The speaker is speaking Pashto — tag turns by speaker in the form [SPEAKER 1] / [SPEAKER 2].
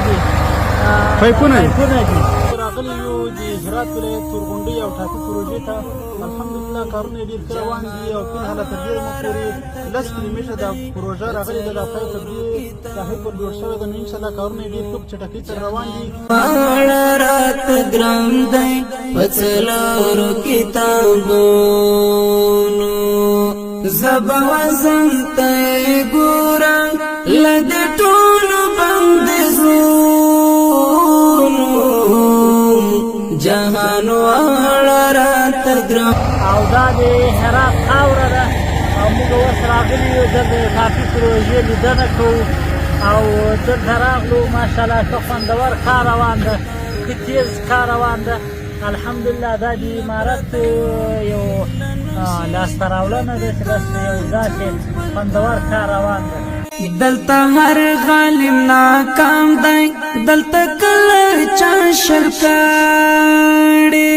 [SPEAKER 1] دي
[SPEAKER 2] پایپونه
[SPEAKER 1] دي راغلي یو د هرات ولایت تورغونډۍ او ټاپي پروژې ته الحمدلله کارونه یې ډېر ښه روان دي او فلحاله تر ډېره مو پورې 10 کیلومتره دا پروژه راغلې ده. دا پای تر دې ساحې پورې جوړ شوی ده. نو انشاءالله کارونه یې ډېر ښه په چټکۍ سره روان دي.
[SPEAKER 3] راته ګران دی په څلورو کتابونو زه به وزم ته یې ګورم له دې ټولو بندیزونو جهان واړه راته ګران
[SPEAKER 1] او دا د هرات خاوره ده او موږ اوس راغلي یو د ټاپي پروژې لیدنه کوو او دلته راغلو. ماشاءالله ښه خوندور کار روان ده، ښه تیز کار روان ده. الحمدلله دا د امارت یو لاسته راوړنه ده چې بس یو داسې خوندور کار روان ده.
[SPEAKER 3] دلته هر غالم ناکام دی، دلته کله چا شر کړي